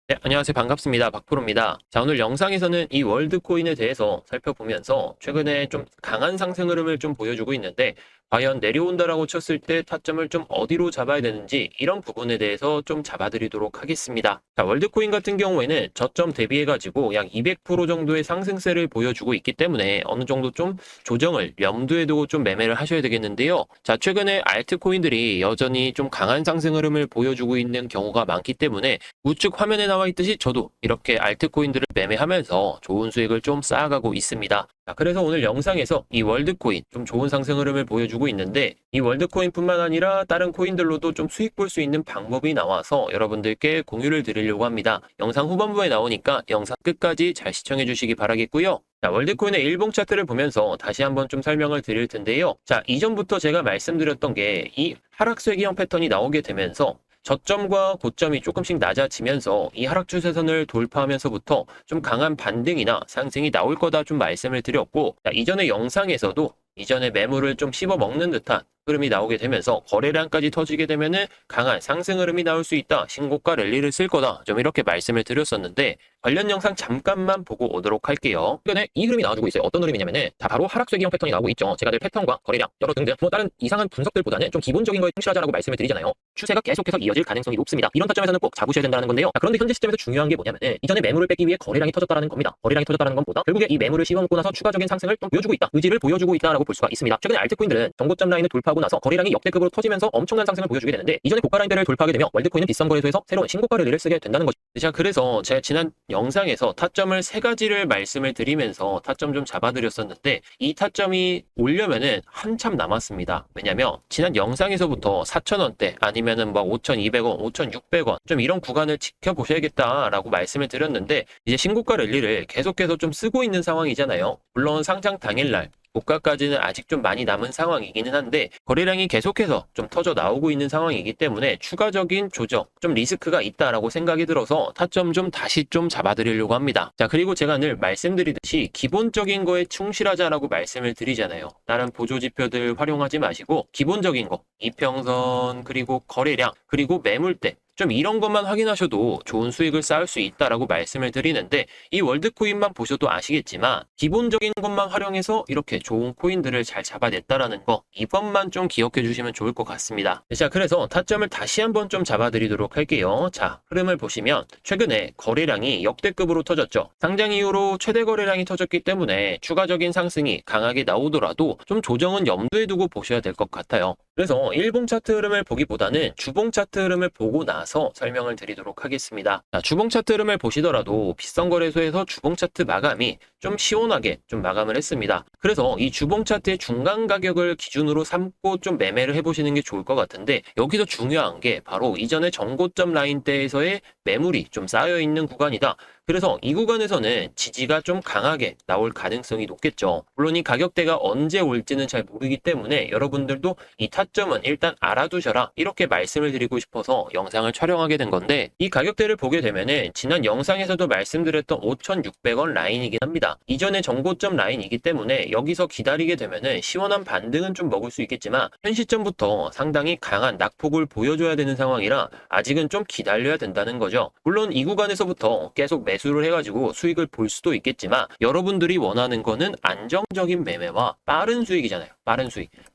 네, 안녕하세요. 반갑습니다. 박프로입니다. 자, 오늘 영상에서는 이 월드코인에 대해서 살펴보면서 최근에 좀 강한 상승 흐름을 좀 보여주고 있는데 과연 내려온다라고 쳤을 때 타점을 좀 어디로 잡아야 되는지 이런 부분에 대해서 좀 잡아드리도록 하겠습니다. 자, 월드코인 같은 경우에는 저점 대비해가지고 약 200% 정도의 상승세를 보여주고 있기 때문에 어느 정도 좀 조정을 염두에 두고 좀 매매를 하셔야 되겠는데요. 자, 최근에 알트코인들이 여전히 좀 강한 상승 흐름을 보여주고 있는 경우가 많기 때문에 우측 화면에 나와 있듯이 저도 이렇게 알트코인들을 매매하면서 좋은 수익을 좀 쌓아가고 있습니다. 자, 그래서 오늘 영상에서 이 월드코인 좀 좋은 상승 흐름을 보여주고 있는데 이 월드코인뿐만 아니라 다른 코인들로도 좀 수익 볼 수 있는 방법이 나와서 여러분들께 공유를 드리려고 합니다. 영상 후반부에 나오니까 영상 끝까지 잘 시청해 주시기 바라겠고요. 자, 월드코인의 일봉 차트를 보면서 다시 한번 좀 설명을 드릴 텐데요. 자, 이전부터 제가 말씀드렸던 게 이 하락세기형 패턴이 나오게 되면서 저점과 고점이 조금씩 낮아지면서 이 하락 추세선을 돌파하면서부터 좀 강한 반등이나 상승이 나올 거다 좀 말씀을 드렸고, 자, 이전의 영상에서도 이전에 매물을 좀 씹어 먹는 듯한 흐름이 나오게 되면서 거래량까지 터지게 되면은 강한 상승 흐름이 나올 수 있다. 신고가 랠리를 쓸 거다. 좀 이렇게 말씀을 드렸었는데 관련 영상 잠깐만 보고 오도록 할게요. 최근에 이 흐름이 나와주고 있어요. 어떤 흐름이냐면은 자, 바로 하락세기형 패턴이 나오고 있죠. 제가 늘 패턴과 거래량, 여러 등등 뭐 다른 이상한 분석들보다는 좀 기본적인 거에 충실하자라고 말씀을 드리잖아요. 추세가 계속해서 이어질 가능성이 높습니다. 이런 타점에서는 꼭 잡으셔야 된다는 건데요. 자, 그런데 현재 시점에서 중요한 게 뭐냐면은 이전에 매물을 빼기 위해 거래량이 터졌다는 겁니다. 거래량이 터졌다는 것보다 결국에 이 매물을 씹어먹고 나서 추가적인 상승을 좀 보여주고 있다. 의지를 보여주고 있다라고 볼 수가 있습니다. 최근에 알트코인들은 정고점 라인을 돌파하고 나서 거래량이 역대급으로 터지면서 엄청난 상승을 보여주게 되는데 이전에 고가 라인대를 돌파하게 되면 월드코인은 빗선 거래소에서 새로운 신고가 랠리를 쓰게 된다는 거죠. 자, 그래서 제가 지난 영상에서 타점을 세 가지를 말씀을 드리면서 타점 좀 잡아드렸었는데 이 타점이 오려면은 한참 남았습니다. 왜냐면 지난 영상에서부터 4,000원대 아니면은 막 5,200원, 5,600원 좀 이런 구간을 지켜보셔야겠다라고 말씀을 드렸는데 이제 신고가 랠리를 계속해서 좀 쓰고 있는 상황이잖아요. 물론 상장 당일날 고가까지는 아직 좀 많이 남은 상황이기는 한데 거래량이 계속해서 좀 터져 나오고 있는 상황이기 때문에 추가적인 조정, 좀 리스크가 있다라고 생각이 들어서 타점 좀 다시 좀 잡아드리려고 합니다. 자, 그리고 제가 늘 말씀드리듯이 기본적인 거에 충실하자라고 말씀을 드리잖아요. 다른 보조지표들 활용하지 마시고 기본적인 거, 이평선, 그리고 거래량, 그리고 매물대 좀 이런 것만 확인하셔도 좋은 수익을 쌓을 수 있다라고 말씀을 드리는데 이 월드코인만 보셔도 아시겠지만 기본적인 것만 활용해서 이렇게 좋은 코인들을 잘 잡아냈다라는 거 이번만 좀 기억해 주시면 좋을 것 같습니다. 자, 그래서 타점을 다시 한번 좀 잡아드리도록 할게요. 자, 흐름을 보시면 최근에 거래량이 역대급으로 터졌죠. 상장 이후로 최대 거래량이 터졌기 때문에 추가적인 상승이 강하게 나오더라도 좀 조정은 염두에 두고 보셔야 될 것 같아요. 그래서 일봉 차트 흐름을 보기보다는 주봉 차트 흐름을 보고 나서 설명을 드리도록 하겠습니다. 자, 주봉 차트 흐름을 보시더라도 빗선 거래소에서 주봉 차트 마감이 좀 시원하게 좀 마감을 했습니다. 그래서 이 주봉 차트의 중간 가격을 기준으로 삼고 좀 매매를 해보시는 게 좋을 것 같은데 여기서 중요한 게 바로 이전의 정고점 라인대에서의 매물이 좀 쌓여 있는 구간이다. 그래서 이 구간에서는 지지가 좀 강하게 나올 가능성이 높겠죠. 물론 이 가격대가 언제 올지는 잘 모르기 때문에 여러분들도 이 타점은 일단 알아두셔라 이렇게 말씀을 드리고 싶어서 영상을 촬영하게 된 건데 이 가격대를 보게 되면은 지난 영상에서도 말씀드렸던 5,600원 라인이긴 합니다. 이전의 정고점 라인이기 때문에 여기서 기다리게 되면은 시원한 반등은 좀 먹을 수 있겠지만 현 시점부터 상당히 강한 낙폭을 보여줘야 되는 상황이라 아직은 좀 기다려야 된다는 거죠. 물론 이 구간에서부터 계속 매수를 해가지고 수익을 볼 수도 있겠지만 여러분들이 원하는 거는 안정적인 매매와 빠른 수익이잖아요.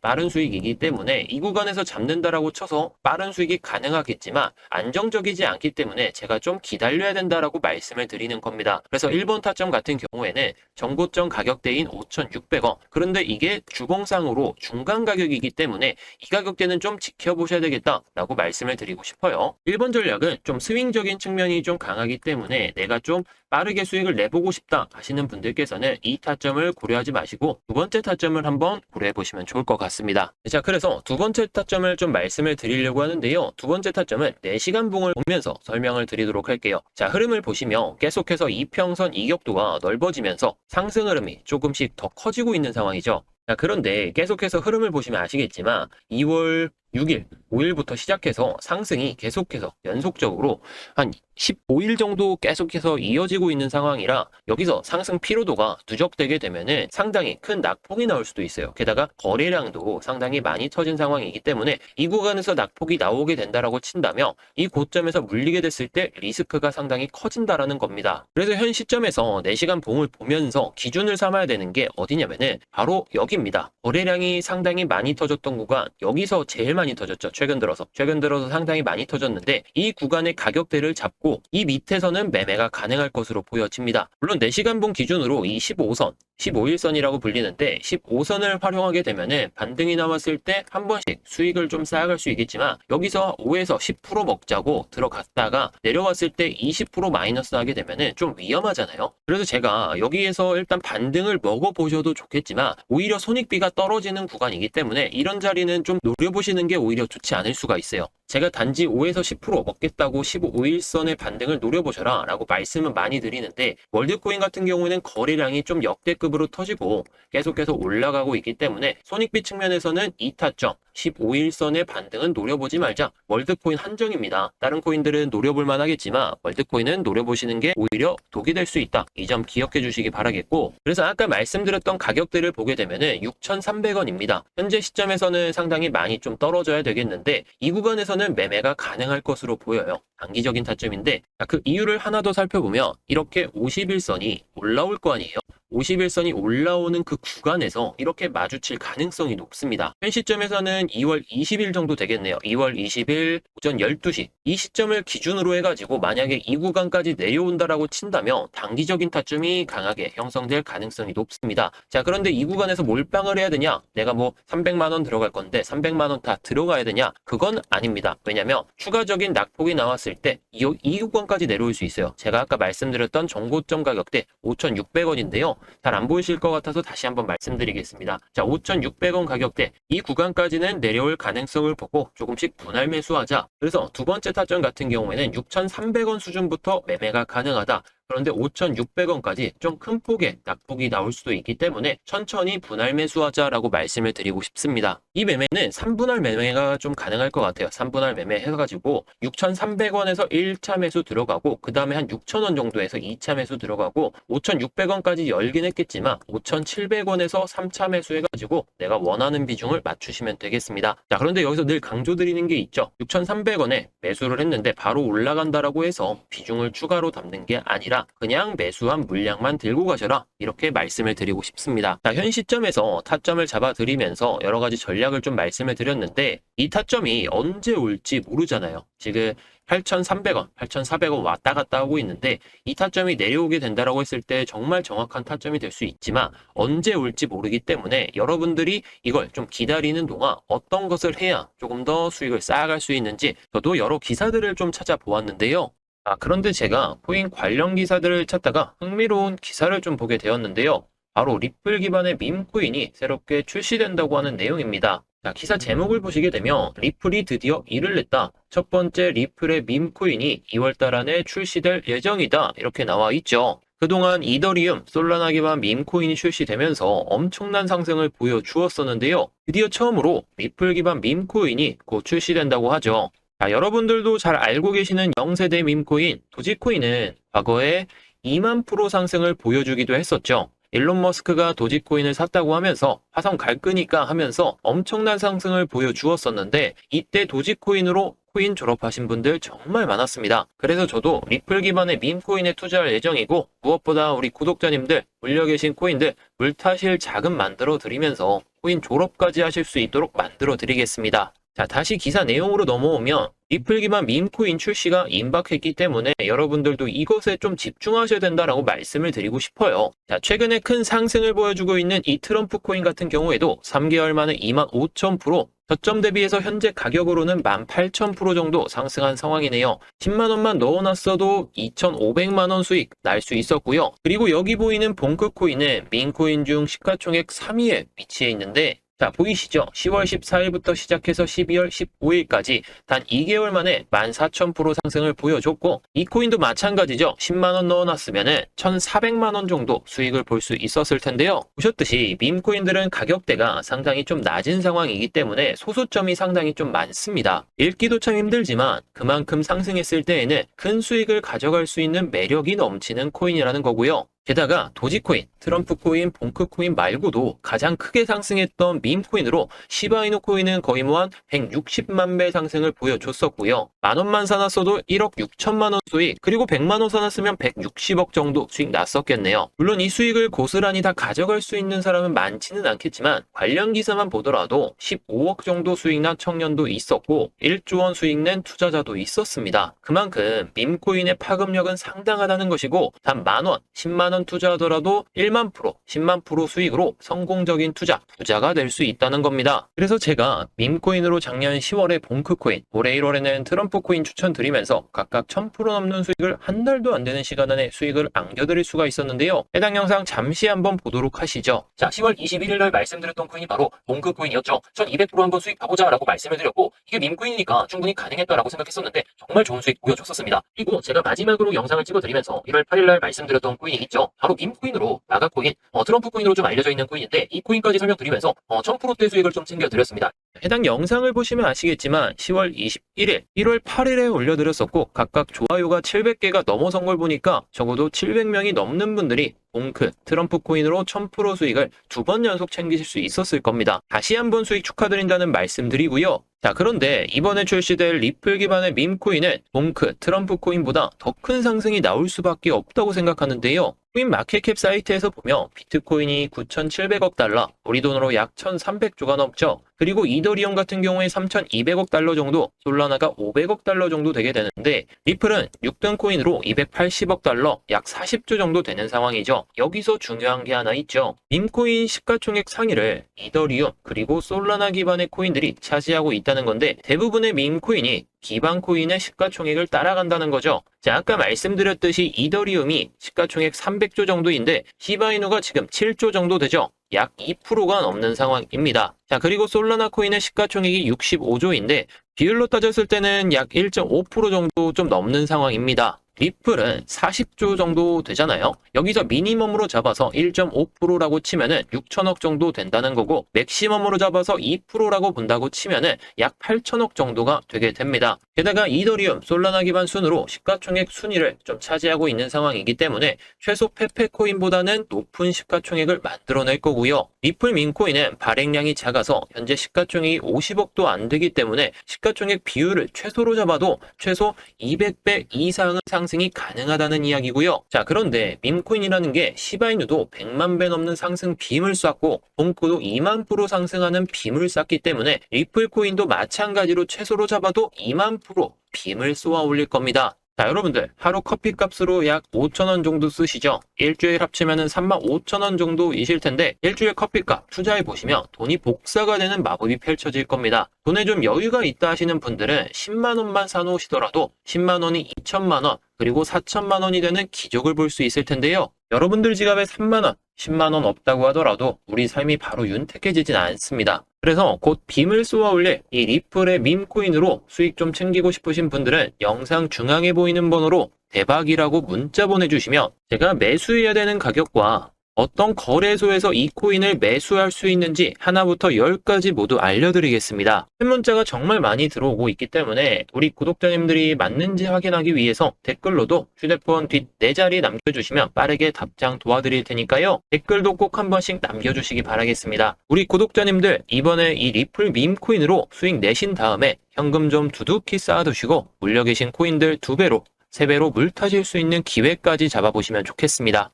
빠른 수익이기 때문에 이 구간에서 잡는다라고 쳐서 빠른 수익이 가능하겠지만 안정적이지 않기 때문에 제가 좀 기다려야 된다라고 말씀을 드리는 겁니다. 그래서 1번 타점 같은 경우에는 정고점 가격대인 5,600원 그런데 이게 주봉상으로 중간 가격이기 때문에 이 가격대는 좀 지켜보셔야 되겠다라고 말씀을 드리고 싶어요. 1번 전략은 좀 스윙적인 측면이 좀 강하기 때문에 내가 좀 빠르게 수익을 내보고 싶다 하시는 분들께서는 이 타점을 고려하지 마시고 두 번째 타점을 한번 고려해 보시면 좋을 것 같습니다. 자, 그래서 두 번째 타점을 좀 말씀을 드리려고 하는데요. 두 번째 타점은 4시간 봉을 보면서 설명을 드리도록 할게요. 자, 흐름을 보시면 계속해서 이평선 이격도가 넓어지면서 상승 흐름이 조금씩 더 커지고 있는 상황이죠. 자, 그런데 계속해서 흐름을 보시면 아시겠지만 2월 6일, 5일부터 시작해서 상승이 계속해서 연속적으로 한 15일 정도 계속해서 이어지고 있는 상황이라 여기서 상승 피로도가 누적되게 되면은 상당히 큰 낙폭이 나올 수도 있어요. 게다가 거래량도 상당히 많이 터진 상황이기 때문에 이 구간에서 낙폭이 나오게 된다라고 친다면 이 고점에서 물리게 됐을 때 리스크가 상당히 커진다라는 겁니다. 그래서 현 시점에서 4시간 봉을 보면서 기준을 삼아야 되는 게 어디냐면은 바로 여기입니다. 거래량이 상당히 많이 터졌던 구간, 여기서 제일 많이 터졌죠. 최근 들어서 상당히 많이 터졌는데 이 구간의 가격대를 잡고 이 밑에서는 매매가 가능할 것으로 보여집니다. 물론 4시간 봉 기준으로 이 15선 15일선이라고 불리는데 15선을 활용하게 되면은 반등이 나왔을 때 한 번씩 수익을 좀 쌓아갈 수 있겠지만 여기서 5에서 10% 먹자고 들어갔다가 내려왔을 때 20% 마이너스 하게 되면은 좀 위험하잖아요. 그래서 제가 여기에서 일단 반등을 먹어보셔도 좋겠지만 오히려 손익비가 떨어지는 구간이기 때문에 이런 자리는 좀 노려보시는 게 오히려 좋지 않을 수가 있어요. 제가 단지 5에서 10% 먹겠다고 15일선의 반등을 노려보셔라 라고 말씀은 많이 드리는데 월드코인 같은 경우에는 거래량이 좀 역대급으로 터지고 계속해서 올라가고 있기 때문에 손익비 측면에서는 이 타점 15일선의 반등은 노려보지 말자. 월드코인 한정입니다. 다른 코인들은 노려볼 만하겠지만 월드코인은 노려보시는 게 오히려 독이 될 수 있다. 이 점 기억해 주시기 바라겠고, 그래서 아까 말씀드렸던 가격대를 보게 되면은 6,300원입니다. 현재 시점에서는 상당히 많이 좀 떨어져야 되겠는데 이 구간에서는 매매가 가능할 것으로 보여요. 단기적인 타점인데 그 이유를 하나 더 살펴보면 이렇게 50일선이 올라올 거 아니에요. 50일선이 올라오는 그 구간에서 이렇게 마주칠 가능성이 높습니다. 현 시점에서는 2월 20일 정도 되겠네요. 2월 20일 오전 12시 이 시점을 기준으로 해가지고 만약에 이 구간까지 내려온다라고 친다면 단기적인 타점이 강하게 형성될 가능성이 높습니다. 자, 그런데 이 구간에서 몰빵을 해야 되냐? 내가 뭐 300만 원 들어갈 건데 300만 원 다 들어가야 되냐? 그건 아닙니다. 왜냐면 추가적인 낙폭이 나왔을 때 이 구간까지 내려올 수 있어요. 제가 아까 말씀드렸던 정고점 가격대 5,600원인데요. 잘 안 보이실 것 같아서 다시 한번 말씀드리겠습니다. 자, 5,600원 가격대 이 구간까지는 내려올 가능성을 보고 조금씩 분할 매수하자. 그래서 두 번째 타점 같은 경우에는 6,300원 수준부터 매매가 가능하다. 그런데 5,600원까지 좀 큰 폭의 낙폭이 나올 수도 있기 때문에 천천히 분할 매수하자라고 말씀을 드리고 싶습니다. 이 매매는 3분할 매매가 좀 가능할 것 같아요. 3분할 매매 해가지고 6,300원에서 1차 매수 들어가고 그 다음에 한 6,000원 정도에서 2차 매수 들어가고 5,600원까지 열긴 했겠지만 5,700원에서 3차 매수 해가지고 내가 원하는 비중을 맞추시면 되겠습니다. 자, 그런데 여기서 늘 강조드리는 게 있죠. 6,300원에 매수를 했는데 바로 올라간다라고 해서 비중을 추가로 담는 게 아니라 그냥 매수한 물량만 들고 가셔라, 이렇게 말씀을 드리고 싶습니다. 자, 현 시점에서 타점을 잡아드리면서 여러 가지 전략을 좀 말씀을 드렸는데 이 타점이 언제 올지 모르잖아요. 지금 8,300원, 8,400원 왔다 갔다 하고 있는데 이 타점이 내려오게 된다라고 했을 때 정말 정확한 타점이 될 수 있지만 언제 올지 모르기 때문에 여러분들이 이걸 좀 기다리는 동안 어떤 것을 해야 조금 더 수익을 쌓아갈 수 있는지 저도 여러 기사들을 좀 찾아보았는데요. 그런데 제가 코인 관련 기사들을 찾다가 흥미로운 기사를 좀 보게 되었는데요. 바로 리플 기반의 밈코인이 새롭게 출시된다고 하는 내용입니다. 자, 기사 제목을 보시게 되면 리플이 드디어 일을 냈다. 첫 번째 리플의 밈코인이 2월달 안에 출시될 예정이다. 이렇게 나와 있죠. 그동안 이더리움, 솔라나 기반 밈코인이 출시되면서 엄청난 상승을 보여주었었는데요. 드디어 처음으로 리플 기반 밈코인이 곧 출시된다고 하죠. 자, 여러분들도 잘 알고 계시는 0세대 밈코인 도지코인은 과거에 2만% 상승을 보여주기도 했었죠. 일론 머스크가 도지코인을 샀다고 하면서 화성 갈 거니까 하면서 엄청난 상승을 보여주었었는데 이때 도지코인으로 코인 졸업하신 분들 정말 많았습니다. 그래서 저도 리플 기반의 밈코인에 투자할 예정이고 무엇보다 우리 구독자님들, 물려 계신 코인들 물타실 자금 만들어 드리면서 코인 졸업까지 하실 수 있도록 만들어 드리겠습니다. 자, 다시 기사 내용으로 넘어오면 리플 기반 밈코인 출시가 임박했기 때문에 여러분들도 이것에 좀 집중하셔야 된다라고 말씀을 드리고 싶어요. 자, 최근에 큰 상승을 보여주고 있는 이 트럼프 코인 같은 경우에도 3개월 만에 25,000%, 저점 대비해서 현재 가격으로는 18,000% 정도 상승한 상황이네요. 10만 원만 넣어놨어도 2,500만 원 수익 날 수 있었고요. 그리고 여기 보이는 봉크 코인은 밈코인 중 시가총액 3위에 위치해 있는데 자, 보이시죠? 10월 14일부터 시작해서 12월 15일까지 단 2개월 만에 14,000% 상승을 보여줬고, 이 코인도 마찬가지죠. 10만원 넣어놨으면은 1,400만원 정도 수익을 볼 수 있었을 텐데요. 보셨듯이 밈코인들은 가격대가 상당히 좀 낮은 상황이기 때문에 소수점이 상당히 좀 많습니다. 읽기도 참 힘들지만 그만큼 상승했을 때에는 큰 수익을 가져갈 수 있는 매력이 넘치는 코인이라는 거고요. 게다가 도지코인, 트럼프코인, 봉크코인 말고도 가장 크게 상승했던 밈코인으로 시바이누 코인은 거의 뭐 한 160만 배 상승을 보여줬었고요. 만원만 사놨어도 1억 6천만 원 수익, 그리고 100만 원 사놨으면 160억 정도 수익 났었겠네요. 물론 이 수익을 고스란히 다 가져갈 수 있는 사람은 많지는 않겠지만 관련 기사만 보더라도 15억 정도 수익 난 청년도 있었고 1조 원 수익 낸 투자자도 있었습니다. 그만큼 밈코인의 파급력은 상당하다는 것이고, 단 만원, 10만 원 투자하더라도 1만 프로, 10만 프로 수익으로 성공적인 부자가 될 수 있다는 겁니다. 그래서 제가 밈코인으로 작년 10월에 봉크코인, 올해 1월에는 트럼프코인 추천드리면서 각각 1000% 넘는 수익을 한 달도 안 되는 시간 안에 수익을 안겨드릴 수가 있었는데요. 해당 영상 잠시 한번 보도록 하시죠. 자, 10월 21일 날 말씀드렸던 코인이 바로 봉크코인이었죠. 1200% 한번 수익 봐보자 라고 말씀을 드렸고, 이게 밈코인이니까 충분히 가능했다라고 생각했었는데 정말 좋은 수익 보여줬었습니다. 그리고 제가 마지막으로 영상을 찍어드리면서 1월 8일 날 말씀드렸던 코인이 있죠. 바로 밈코인으로, 나가코인, 트럼프코인으로 좀 알려져 있는 코인인데, 이 코인까지 설명드리면서 1000%대 수익을 좀 챙겨드렸습니다. 해당 영상을 보시면 아시겠지만 10월 21일, 1월 8일에 올려드렸었고 각각 좋아요가 700개가 넘어선 걸 보니까 적어도 700명이 넘는 분들이 봉크, 트럼프 코인으로 1000% 수익을 2번 연속 챙기실 수 있었을 겁니다. 다시 한번 수익 축하드린다는 말씀드리고요. 자, 그런데 이번에 출시될 리플 기반의 밈코인은 봉크, 트럼프 코인보다 더 큰 상승이 나올 수밖에 없다고 생각하는데요. 코인 마켓캡 사이트에서 보면 비트코인이 9,700억 달러, 우리 돈으로 약 1,300조가 넘죠. 그리고 이더리움 같은 경우에 3,200억 달러 정도, 솔라나가 500억 달러 정도 되게 되는데, 리플은 6등 코인으로 280억 달러, 약 40조 정도 되는 상황이죠. 여기서 중요한 게 하나 있죠. 밈코인 시가총액 상위를 이더리움 그리고 솔라나 기반의 코인들이 차지하고 있다는 건데, 대부분의 밈코인이 기반 코인의 시가총액을 따라간다는 거죠. 자, 아까 말씀드렸듯이 이더리움이 시가총액 300조 정도인데 시바이누가 지금 7조 정도 되죠. 약 2%가 넘는 상황입니다. 자, 그리고 솔라나 코인의 시가총액이 65조인데 비율로 따졌을 때는 약 1.5% 정도 좀 넘는 상황입니다. 리플은 40조 정도 되잖아요. 여기서 미니멈으로 잡아서 1.5%라고 치면은 6천억 정도 된다는 거고, 맥시멈으로 잡아서 2%라고 본다고 치면은 약 8천억 정도가 되게 됩니다. 게다가 이더리움, 솔라나 기반 순으로 시가총액 순위를 좀 차지하고 있는 상황이기 때문에 최소 페페코인보다는 높은 시가총액을 만들어낼 거고요. 리플 민코인은 발행량이 작아서 현재 시가총액이 50억도 안 되기 때문에 시가총액 비율을 최소로 잡아도 최소 200배 이상의 상승이 가능하다는 이야기고요. 자, 그런데 밈코인이라는 게 시바이누도 100만 배 넘는 상승 빔을 쐈고 봉코도 2만 프로 상승하는 빔을 쐈기 때문에 리플 코인도 마찬가지로 최소로 잡아도 2만 프로 빔을 쏘아 올릴 겁니다. 자, 여러분들 하루 커피 값으로 약 5,000원 정도 쓰시죠? 일주일 합치면 35,000원 정도이실 텐데 일주일 커피값 투자해 보시면 돈이 복사가 되는 마법이 펼쳐질 겁니다. 돈에 좀 여유가 있다 하시는 분들은 10만 원만 사놓으시더라도 10만 원이 2천만 원, 그리고 4천만 원이 되는 기적을 볼 수 있을 텐데요. 여러분들 지갑에 3만 원, 10만 원 없다고 하더라도 우리 삶이 바로 윤택해지진 않습니다. 그래서 곧 빔을 쏘아 올릴 이 리플의 밈코인으로 수익 좀 챙기고 싶으신 분들은 영상 중앙에 보이는 번호로 대박이라고 문자 보내주시면 제가 매수해야 되는 가격과 어떤 거래소에서 이 코인을 매수할 수 있는지 하나부터 10까지 모두 알려드리겠습니다. 문자가 정말 많이 들어오고 있기 때문에 우리 구독자님들이 맞는지 확인하기 위해서 댓글로도 휴대폰 뒷 4자리 남겨주시면 빠르게 답장 도와드릴 테니까요. 댓글도 꼭 한 번씩 남겨주시기 바라겠습니다. 우리 구독자님들 이번에 이 리플 밈코인으로 수익 내신 다음에 현금 좀 두둑히 쌓아두시고 물려 계신 코인들 2배로 3배로 물 타실 수 있는 기회까지 잡아보시면 좋겠습니다.